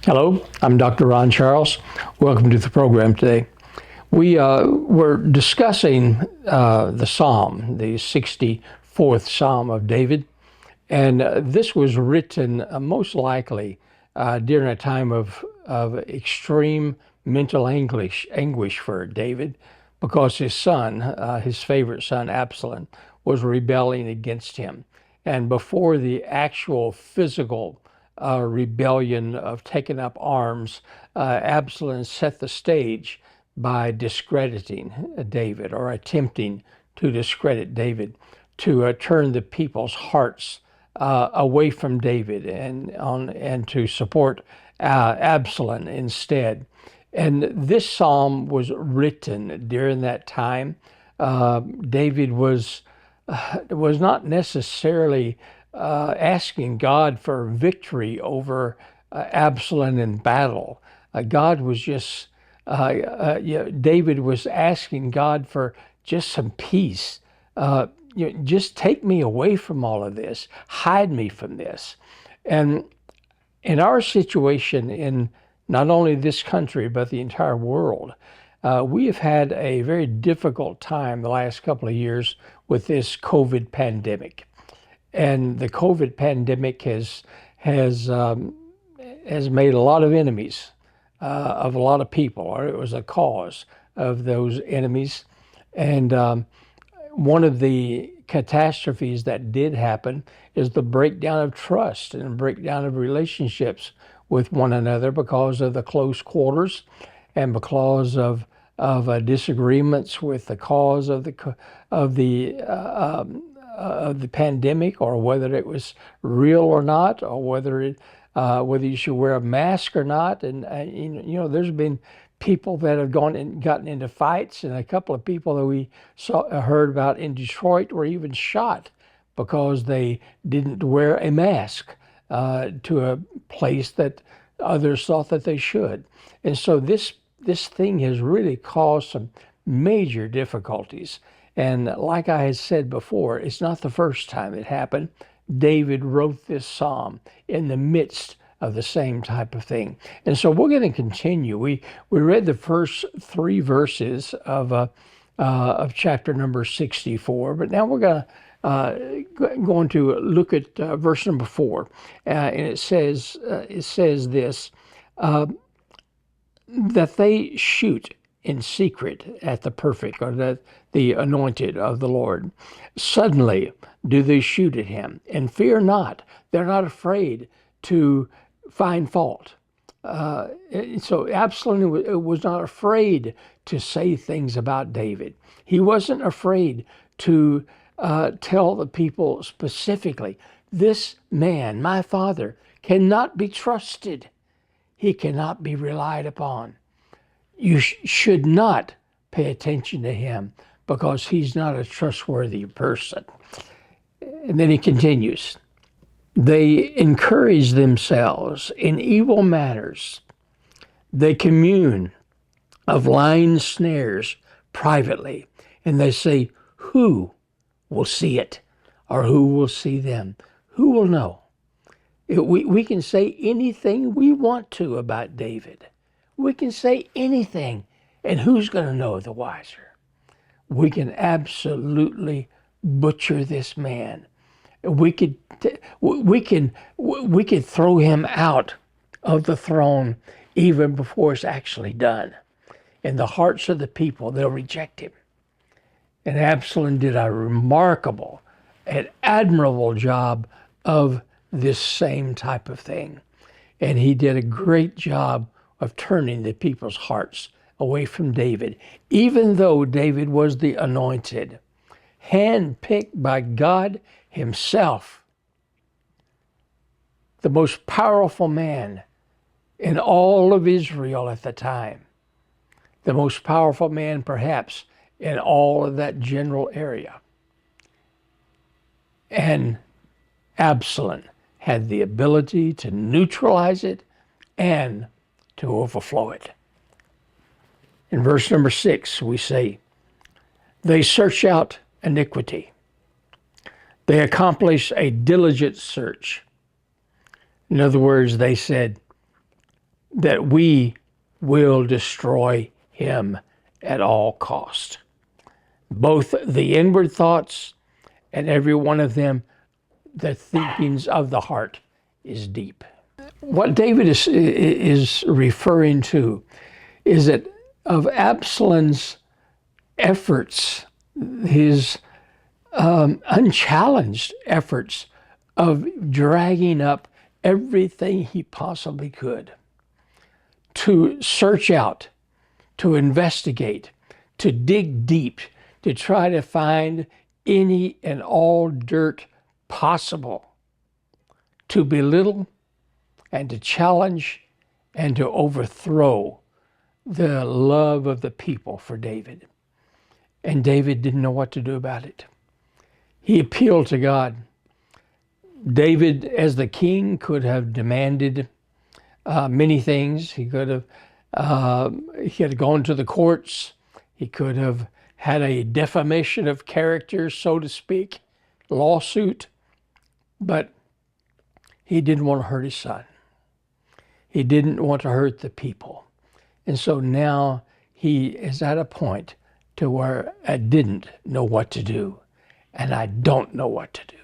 Hello, I'm Dr. Ron Charles. Welcome to the program today. We were discussing the Psalm, the 64th Psalm of David, and this was written most likely during a time of extreme mental anguish for David because his son, his favorite son, Absalom, was rebelling against him. And before the actual physical rebellion of taking up arms, Absalom set the stage by discrediting David or attempting to discredit David, to turn the people's hearts away from David and to support Absalom instead. And this psalm was written during that time. David was not necessarily asking God for victory over Absalom in battle. God was just, David was asking God for just some peace. Just take me away from all of this, hide me from this. And in our situation in not only this country, but the entire world, we have had a very difficult time the last couple of years with this COVID pandemic. And the COVID pandemic has made a lot of enemies of a lot of people, or it was a cause of those enemies. And one of the catastrophes that did happen is the breakdown of trust and breakdown of relationships with one another because of the close quarters and because of disagreements with the cause of the pandemic, or whether it was real or not, or whether you should wear a mask or not. And there's been people that have gone and gotten into fights, and a couple of people that we heard about in Detroit were even shot because they didn't wear a mask to a place that others thought that they should. And so this thing has really caused some major difficulties. And like I had said before, it's not the first time it happened. David wrote this psalm in the midst of the same type of thing. And so we're going to continue. We read the first three verses of chapter number 64, but now we're going to look at verse number 4, and it says this, that they shoot in secret at the perfect, or the anointed of the Lord. Suddenly do they shoot at him, and fear not. They're not afraid to find fault. So Absalom was not afraid to say things about David. He wasn't afraid to tell the people specifically, this man, my father, cannot be trusted. He cannot be relied upon. You should not pay attention to him because he's not a trustworthy person. And then he continues, they encourage themselves in evil matters. They commune of lying snares privately, and they say, who will see it, or who will see them? Who will know? We can say anything we want to about David. We can say anything, and who's going to know the wiser? We can absolutely butcher this man. We could throw him out of the throne even before it's actually done. In the hearts of the people, they'll reject him. And Absalom did a remarkable and admirable job of this same type of thing. And he did a great job of turning the people's hearts away from David, even though David was the anointed, handpicked by God himself, the most powerful man in all of Israel at the time, the most powerful man perhaps in all of that general area. And Absalom had the ability to neutralize it and to overflow it. In verse number 6, we say, they search out iniquity. They accomplish a diligent search. In other words, they said, that we will destroy him at all cost. Both the inward thoughts and every one of them, the thinkings of the heart is deep. What David is referring to is that of Absalom's efforts, his unchallenged efforts of dragging up everything he possibly could to search out, to investigate, to dig deep, to try to find any and all dirt possible, to belittle and to challenge and to overthrow the love of the people for David. And David didn't know what to do about it. He appealed to God. David, as the king, could have demanded many things. He could have gone to the courts. He could have had a defamation of character, so to speak, lawsuit. But he didn't want to hurt his son. He didn't want to hurt the people. And so now he is at a point to where I didn't know what to do, and I don't know what to do.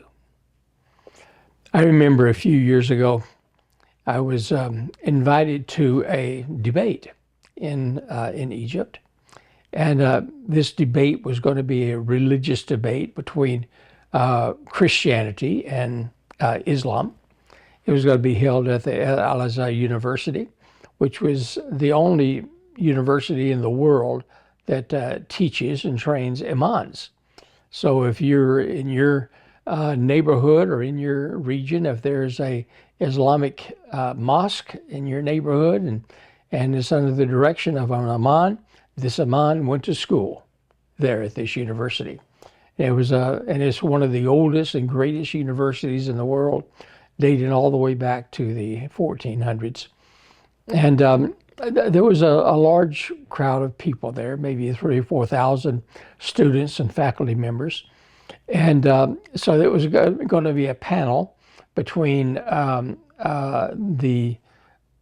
I remember a few years ago, I was invited to a debate in Egypt, and this debate was going to be a religious debate between Christianity and Islam. It was going to be held at the Al-Azhar University, which was the only university in the world that teaches and trains imams. So if you're in your neighborhood or in your region, if there's a Islamic mosque in your neighborhood and it's under the direction of an imam, this imam went to school there at this university. It was and it's one of the oldest and greatest universities in the world, dating all the way back to the 1400s. And there was a large crowd of people there, maybe 3,000 or 4,000 students and faculty members. And so there was going to be a panel between the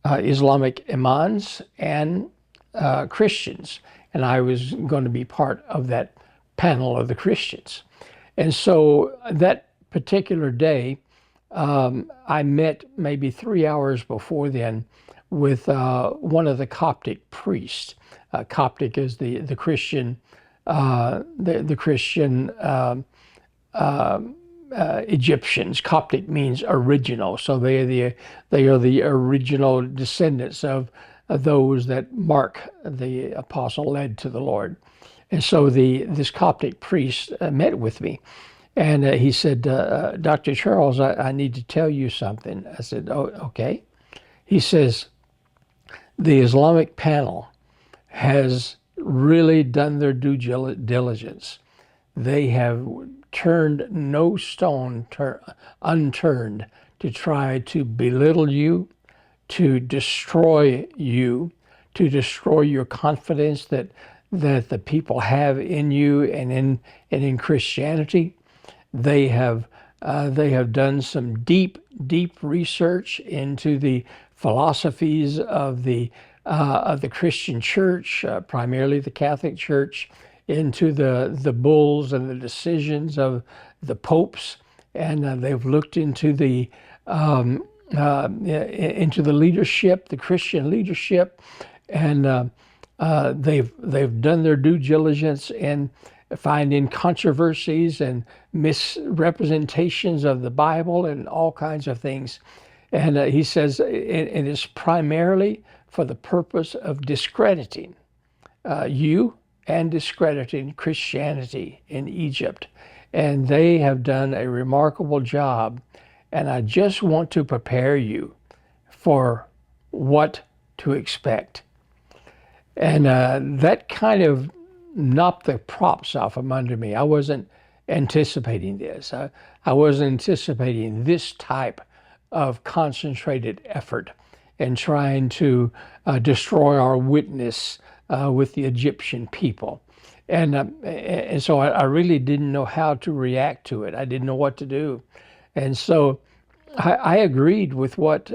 Islamic imams and Christians. And I was going to be part of that panel of the Christians. And so that particular day, I met maybe 3 hours before then with one of the Coptic priests. Coptic is the Christian Christian Egyptians. Coptic means original, so they are the original descendants of those that Mark the apostle led to the Lord. And so this Coptic priest met with me, and he said, Dr. Charles, I need to tell you something. I said, oh, okay. He says, the Islamic panel has really done their due diligence. They have turned no stone unturned to try to belittle you, to destroy you, to destroy your confidence that the people have in you and in Christianity. They have done some deep research into the philosophies of the Christian Church, primarily the Catholic Church, into the bulls and the decisions of the popes, and they've looked into the leadership, the Christian leadership, and they've done their due diligence in finding controversies and misrepresentations of the Bible and all kinds of things. And he says it is primarily for the purpose of discrediting you and discrediting Christianity in Egypt. And they have done a remarkable job. And I just want to prepare you for what to expect. And that kind of knocked the props off from under me. I wasn't anticipating this. I wasn't anticipating this type of concentrated effort in trying to destroy our witness with the Egyptian people. And so I really didn't know how to react to it. I didn't know what to do. And so I agreed with what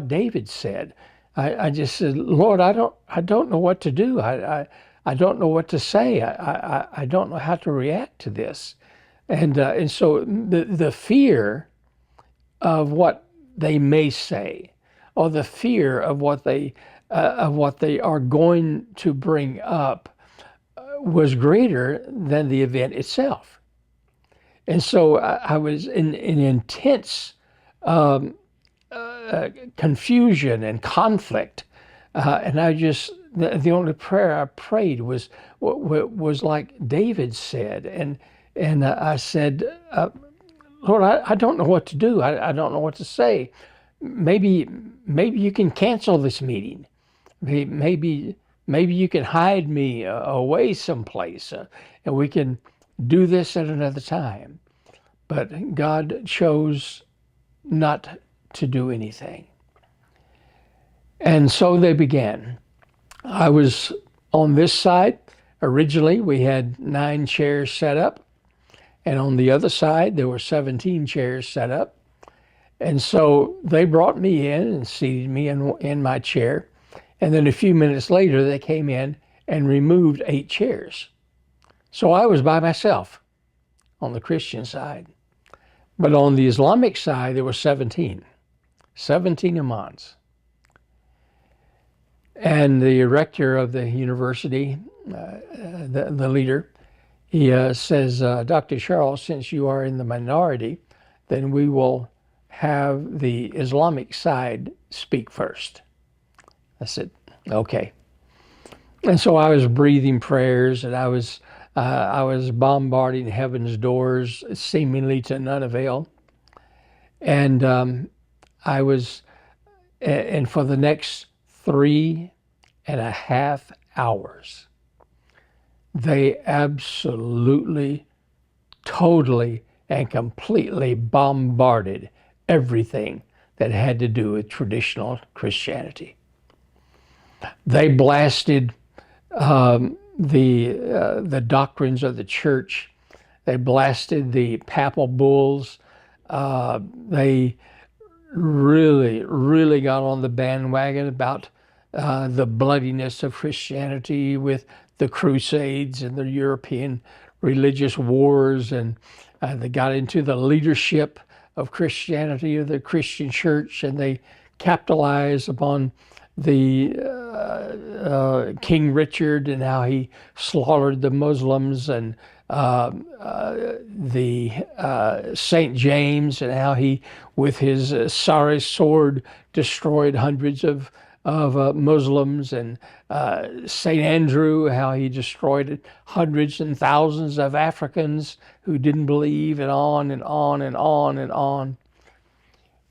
David said. I just said, Lord, I don't know what to do. I don't know what to say. I don't know how to react to this. And so the fear of what they may say, or the fear of what they are going to bring up, was greater than the event itself. And so I was in intense um, confusion and conflict, and the only prayer I prayed was like David said, and I said, Lord, I don't know what to do. I don't know what to say. Maybe you can cancel this meeting. Maybe you can hide me away someplace, and we can do this at another time. But God chose not to do anything. And so they began. I was on this side. Originally, we had 9 chairs set up. And on the other side, there were 17 chairs set up. And so they brought me in and seated me in my chair. And then a few minutes later, they came in and removed 8 chairs. So I was by myself on the Christian side. But on the Islamic side, there were 17 imams. And the rector of the university, the leader, he says, Dr. Charles, since you are in the minority, then we will have the Islamic side speak first. I said, okay. And so I was breathing prayers, and I was bombarding heaven's doors, seemingly to none avail. And and for the next 3.5 hours, they absolutely, totally, and completely bombarded everything that had to do with traditional Christianity. They blasted the doctrines of the church. They blasted the papal bulls. They really got on the bandwagon about the bloodiness of Christianity with the Crusades and the European religious wars, and they got into the leadership of Christianity, of the Christian church, and they capitalized upon the King Richard and how he slaughtered the Muslims, and the St. James and how he, with his sorry sword, destroyed hundreds of Muslims, and St. Andrew, how he destroyed hundreds and thousands of Africans who didn't believe, and on and on and on and on.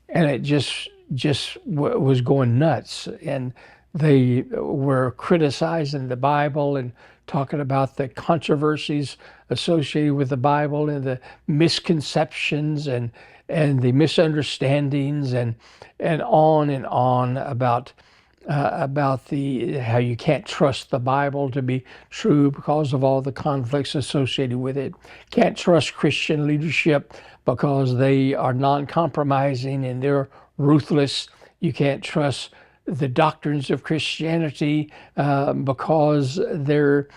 And it just was going nuts. And they were criticizing the Bible and talking about the controversies associated with the Bible and the misconceptions and the misunderstandings and on about how you can't trust the Bible to be true because of all the conflicts associated with it. Can't trust Christian leadership because they are non-compromising and they're ruthless. You can't trust the doctrines of Christianity because they're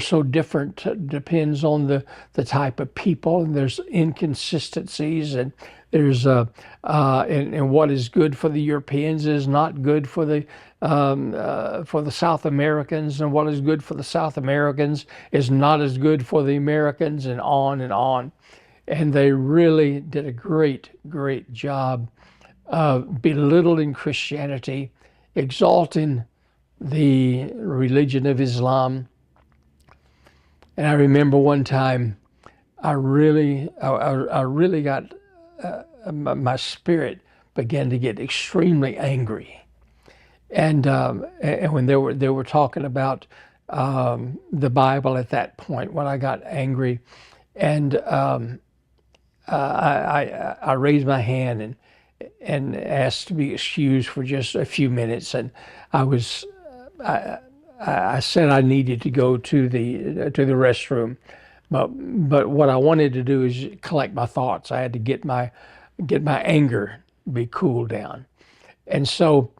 so different. Depends on the type of people, and there's inconsistencies, and there's and what is good for the Europeans is not good for the South Americans, and what is good for the South Americans is not as good for the Americans, and on and on. And they really did a great job of belittling Christianity, exalting the religion of Islam. And I remember one time, I really got my spirit began to get extremely angry, and when they were talking about the Bible at that point, when I got angry, and I raised my hand and asked to be excused for just a few minutes, and I said I needed to go to the restroom, but what I wanted to do is collect my thoughts. I had to get my anger be cooled down, and so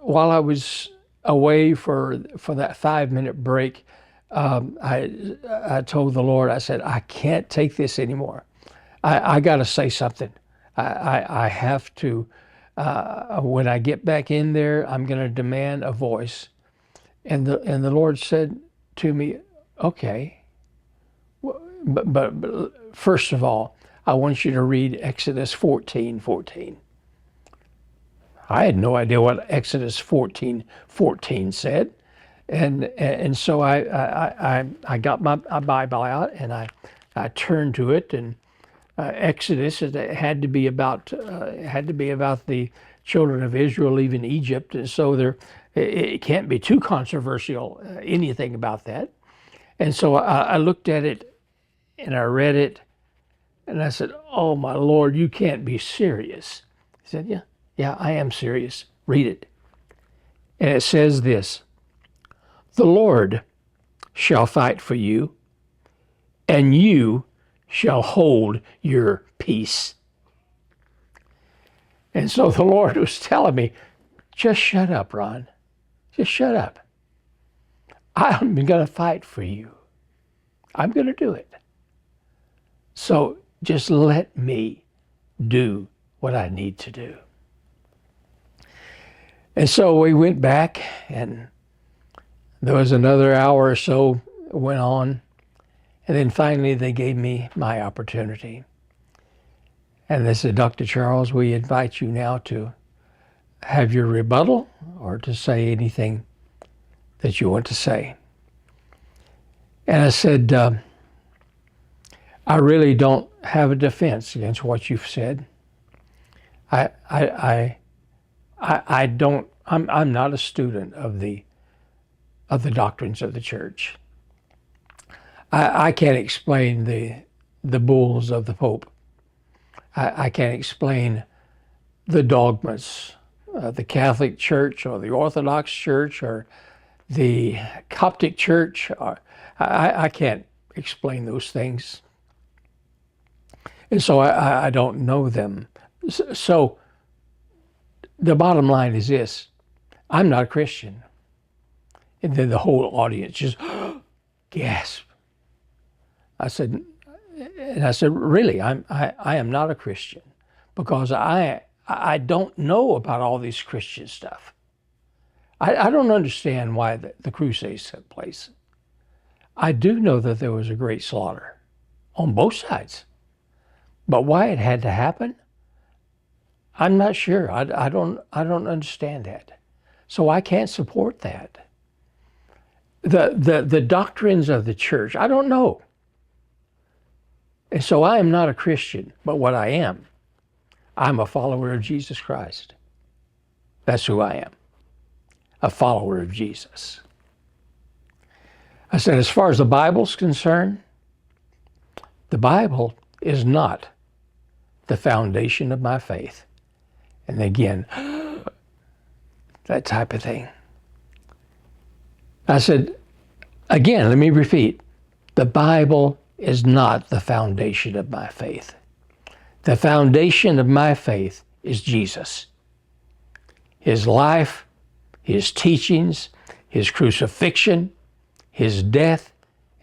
while I was away for that 5-minute break, I told the Lord, I said, I can't take this anymore. I got to say something. I have to. When I get back in there, I'm going to demand a voice. And the Lord said to me, okay, but first of all, I want you to read Exodus 14:14. I had no idea what Exodus 14:14 said. And so I got my Bible out and I turned to it, and Exodus, it had to be about the children of Israel leaving Egypt, and so it can't be too controversial, anything about that. And so I looked at it and I read it, and I said, "Oh my Lord, you can't be serious." He said, "Yeah, I am serious. Read it." And it says this: "The Lord shall fight for you, and you shall hold your peace." And so the Lord was telling me, just shut up, Ron. Just shut up. I'm going to fight for you. I'm going to do it. So just let me do what I need to do. And so we went back, and there was another hour or so went on. And then finally they gave me my opportunity. And they said, "Dr. Charles, we invite you now to have your rebuttal or to say anything that you want to say." And I said, "I really don't have a defense against what you've said. I'm not a student of the doctrines of the church. I can't explain the bulls of the Pope. I can't explain the dogmas of the Catholic Church or the Orthodox Church or the Coptic Church. I can't explain those things. And so I don't know them. So the bottom line is this: I'm not a Christian." And then the whole audience just gasped. I said, "Really, I am not a Christian, because I don't know about all this Christian stuff. I don't understand why the Crusades took place. I do know that there was a great slaughter on both sides, but why it had to happen, I'm not sure. I don't understand that. So I can't support that. The doctrines of the church, I don't know. And so I am not a Christian, but what I am, I'm a follower of Jesus Christ. That's who I am, a follower of Jesus." I said, as far as the Bible's concerned, the Bible is not the foundation of my faith. And again, that type of thing. I said, again, let me repeat, the Bible is not the foundation of my faith. The foundation of my faith is Jesus. His life, his teachings, his crucifixion, his death,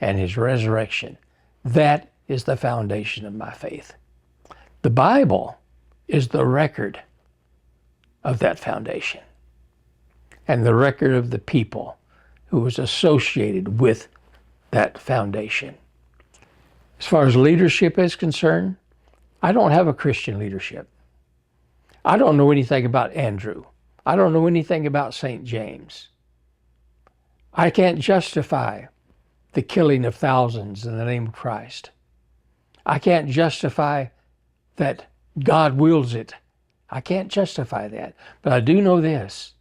and his resurrection. That is the foundation of my faith. The Bible is the record of that foundation and the record of the people who was associated with that foundation. As far as leadership is concerned, I don't have a Christian leadership. I don't know anything about Andrew. I don't know anything about St. James. I can't justify the killing of thousands in the name of Christ. I can't justify that God wills it. I can't justify that. But I do know this,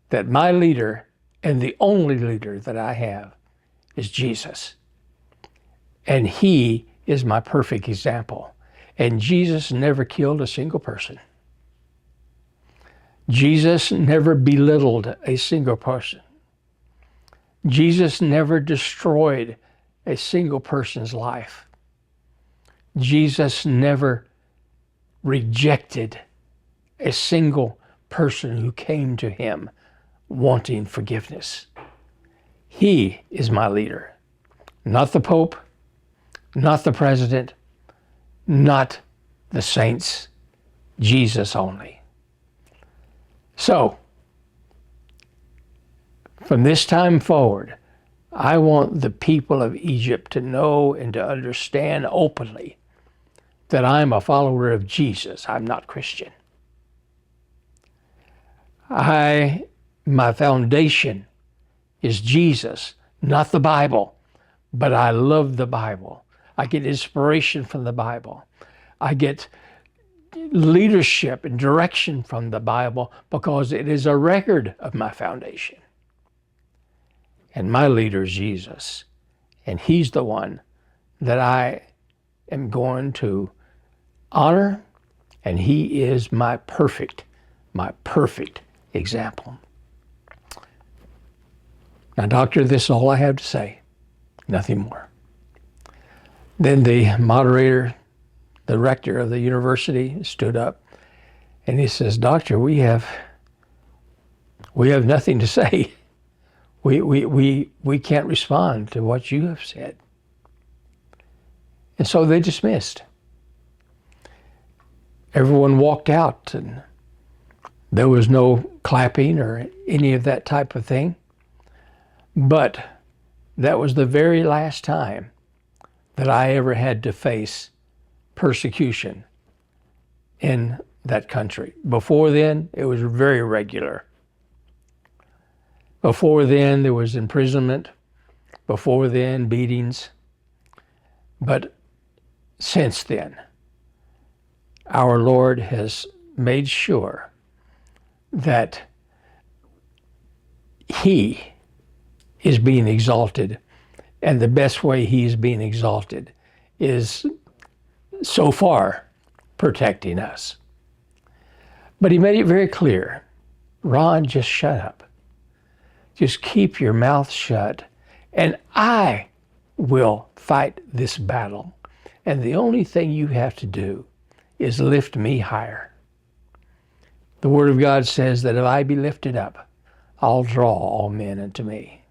that my leader and the only leader that I have is Jesus. And he is my perfect example. And Jesus never killed a single person. Jesus never belittled a single person. Jesus never destroyed a single person's life. Jesus never rejected a single person who came to him wanting forgiveness. He is my leader, not the Pope, not the president, not the saints, Jesus only. So, from this time forward, I want the people of Egypt to know and to understand openly that I'm a follower of Jesus. I'm not Christian. My foundation is Jesus, not the Bible, but I love the Bible. I get inspiration from the Bible. I get leadership and direction from the Bible because it is a record of my foundation. And my leader is Jesus. And he's the one that I am going to honor. And he is my perfect example. Now, doctor, this is all I have to say. Nothing more. Then the moderator, the rector of the university, stood up and he says, Doctor, we have nothing to say. We can't respond to what you have said. And so they dismissed. Everyone walked out and there was no clapping or any of that type of thing. But that was the very last time that I ever had to face persecution in that country. Before then, it was very regular. Before then, there was imprisonment. Before then, beatings. But since then, our Lord has made sure that he is being exalted, and the best way he is being exalted is so far protecting us. But he made it very clear, Ron, just shut up. Just keep your mouth shut, and I will fight this battle. And the only thing you have to do is lift me higher. The Word of God says that if I be lifted up, I'll draw all men unto me.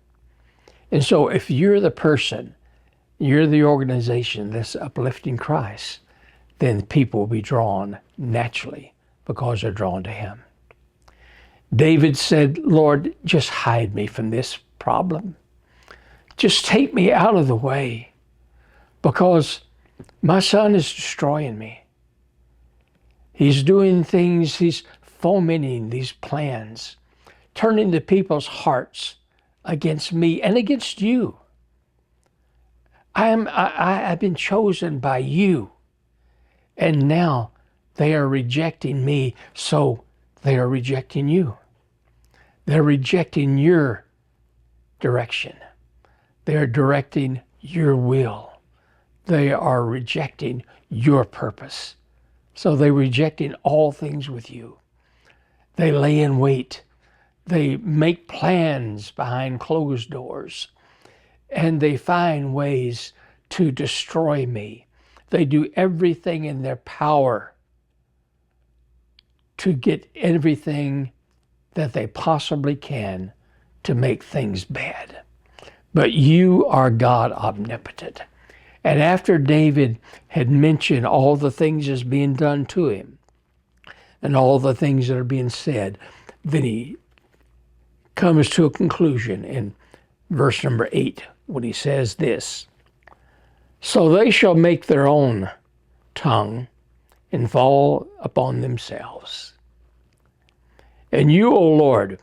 And so if you're the person, you're the organization that's uplifting Christ, then people will be drawn naturally because they're drawn to him. David said, Lord, just hide me from this problem. Just take me out of the way because my son is destroying me. He's doing things, he's fomenting these plans, turning the people's hearts against me and against you. I've been chosen by you, and now they are rejecting me, so they are rejecting you. They're rejecting your direction. They're directing your will. They are rejecting your purpose. So they're rejecting all things with you. They lay in wait. They make plans behind closed doors. And they find ways to destroy me. They do everything in their power to get everything that they possibly can to make things bad. But you are God omnipotent. And after David had mentioned all the things that's being done to him and all the things that are being said, then he comes to a conclusion in verse number 8 when he says this, So they shall make their own tongue and fall upon themselves. And you, O Lord,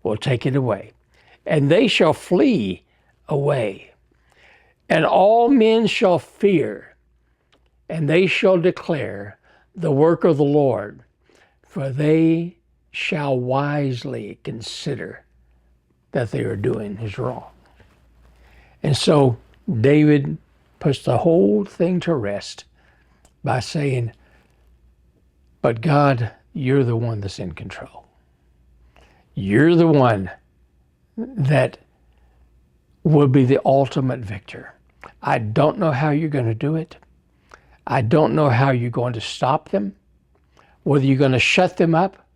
will take it away, and they shall flee away. And all men shall fear, and they shall declare the work of the Lord, for they shall wisely consider that they are doing is wrong. And so David puts the whole thing to rest by saying, but God, you're the one that's in control. You're the one that will be the ultimate victor. I don't know how you're going to do it. I don't know how you're going to stop them, whether you're going to shut them up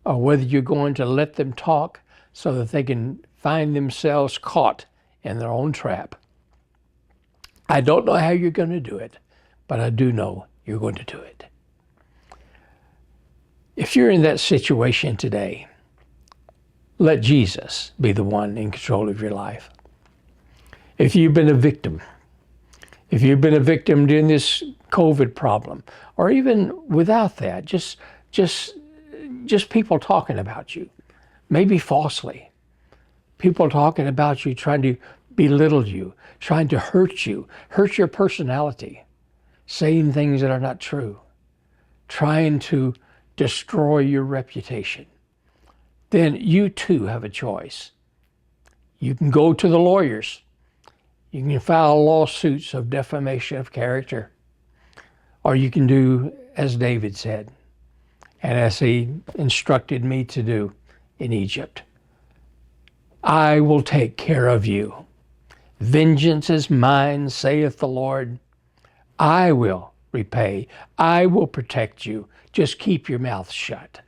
or whether you're going to let them talk so that they can find themselves caught in their own trap. I don't know how you're going to do it, but I do know you're going to do it. If you're in that situation today, let Jesus be the one in control of your life. If you've been a victim during this COVID problem, or even without that, just people talking about you, maybe falsely, people talking about you, trying to belittle you, trying to hurt you, hurt your personality, saying things that are not true, trying to destroy your reputation, then you too have a choice. You can go to the lawyers. You can file lawsuits of defamation of character. Or you can do as David said, and as he instructed me to do in Egypt. I will take care of you. Vengeance is mine, saith the Lord. I will repay. I will protect you. Just keep your mouth shut.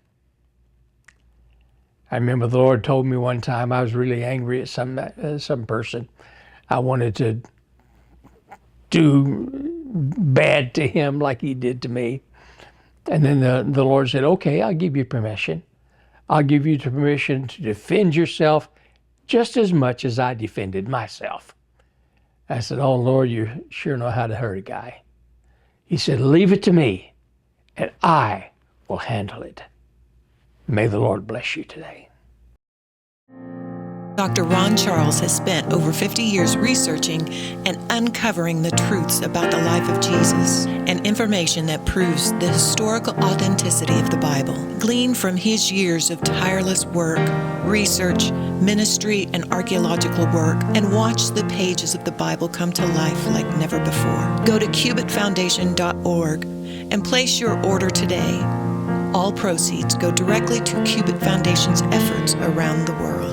I remember the Lord told me one time I was really angry at some person. I wanted to do bad to him like he did to me. And then the Lord said, okay, I'll give you permission. I'll give you permission to defend yourself just as much as I defended myself. I said, oh, Lord, you sure know how to hurt a guy. He said, leave it to me, and I will handle it. May the Lord bless you today. Dr. Ron Charles has spent over 50 years researching and uncovering the truths about the life of Jesus and information that proves the historical authenticity of the Bible. Gleaned from his years of tireless work, research, ministry, and archaeological work, and watch the pages of the Bible come to life like never before. Go to cubitfoundation.org and place your order today. All proceeds go directly to Cubit Foundation's efforts around the world.